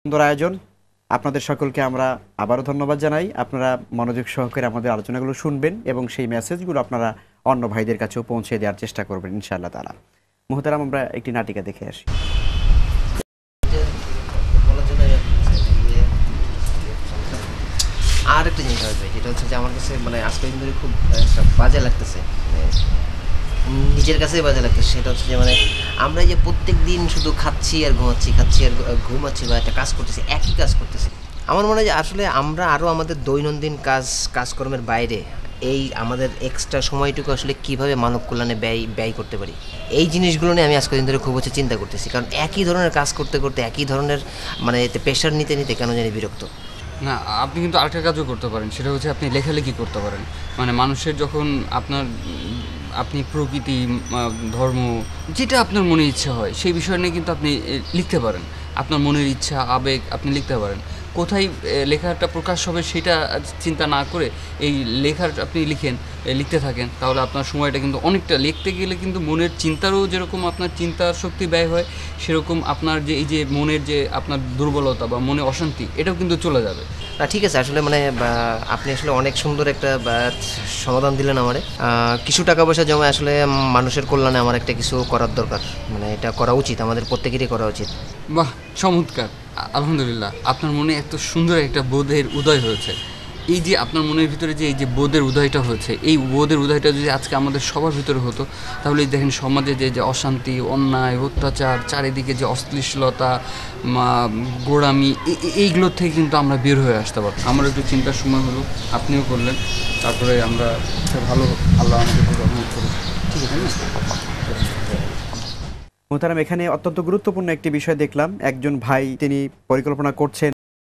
সুন্দর আয়োজন। আপনাদের সকলকে আমরা আবারও ধন্যবাদ জানাই। আপনারা মনোযোগ সহকারে আমাদের আলোচনাগুলো শুনবেন এবং সেই মেসেজগুলো আপনারা অন্য ভাইদের কাছেও পৌঁছে দেওয়ার চেষ্টা করবেন ইনশাআল্লাহ তাআলা। মুহতারাম, আমরা একটি নাটিকা দেখে আসি। আর একটা জিনিস আসবে, যেটা হচ্ছে যে আমার কাছে মানে আজকে দিন ধরে খুব একটা বাজে লাগতেছে, মানে নিজের কাছেই বাজে লাগতেছে। সেটা হচ্ছে যে মানে আমরা যে প্রত্যেক দিন শুধু খাচ্ছি আর ঘুমাচ্ছি, খাচ্ছি আর ঘুমাচ্ছি, বা একটা কাজ করতেছি, একই কাজ করতেছি। আমার মনে হয় যে আসলে আমরা আরও আমাদের দৈনন্দিন কাজকর্মের বাইরে এই আমাদের এক্সট্রা সময়টুকু আসলে কীভাবে মানব কল্যাণে ব্যয় করতে পারি, এই জিনিসগুলো নিয়ে আমি আজকে দিন ধরে খুব হচ্ছে চিন্তা করতেছি। কারণ একই ধরনের কাজ করতে করতে, একই ধরনের মানে এতে প্রেশার নিতে নিতে কেন জানি বিরক্ত। না, আপনি কিন্তু আরেকটা কাজও করতে পারেন, সেটা হচ্ছে আপনি লেখালেখি করতে পারেন। মানে মানুষের যখন আপনি প্রকৃতি, ধর্ম, যেটা আপনার মনে ইচ্ছা হয় সেই বিষয় নিয়ে কিন্তু আপনি লিখতে পারেন। আপনার মনের ইচ্ছা, আবেগ আপনি লিখতে পারেন। কোথায় লেখাটা প্রকাশ হবে সেটা চিন্তা না করে এই লেখার আপনি লিখতে থাকেন, তাহলে আপনার সময়টা কিন্তু অনেকটা, লিখতে গেলে কিন্তু মনের চিন্তারও যেরকম আপনার চিন্তার শক্তি ব্যয় হয়, সেরকম আপনার যে এই যে মনের যে আপনার দুর্বলতা বা মনে অশান্তি, এটাও কিন্তু চলে যাবে। না, ঠিক আছে, আসলে মানে আপনি আসলে অনেক সুন্দর একটা সমাধান দিলেন আমারে। কিছু টাকা পয়সা জমা আসলে মানুষের কল্যাণে আমার একটা কিছু করার দরকার, মানে এটা করা উচিত, আমাদের প্রত্যেকেরই করা উচিত। বাহ, চমৎকার! আলহামদুলিল্লাহ, আপনার মনে এত সুন্দর একটা বোধের উদয় হয়েছে। এই যে আপনার মনের ভিতরে যে এই যে বোধের উদয়টা হয়েছে, এই বোধের উদয়টা যদি আজকে আমাদের সবার ভিতরে হতো, তাহলে দেখেন সমাজে যে অশান্তি, অন্যায়, অত্যাচার, চারিদিকে যে অশ্লীলতা, গোঁড়ামি, এইগুলোর থেকে কিন্তু আমরা বের হয়ে আসতে পারতাম। আমার একটু চিন্তার সময় হলো, আপনিও করলেন, তারপরে আমরা ভালো, আল্লাহ আমাদের রহমত করুন। ঠিক আছে না? মুহতারাম, এখানে অত্যন্ত গুরুত্বপূর্ণ একটি বিষয় দেখলাম। একজন ভাই তিনি পরিকল্পনা করছেন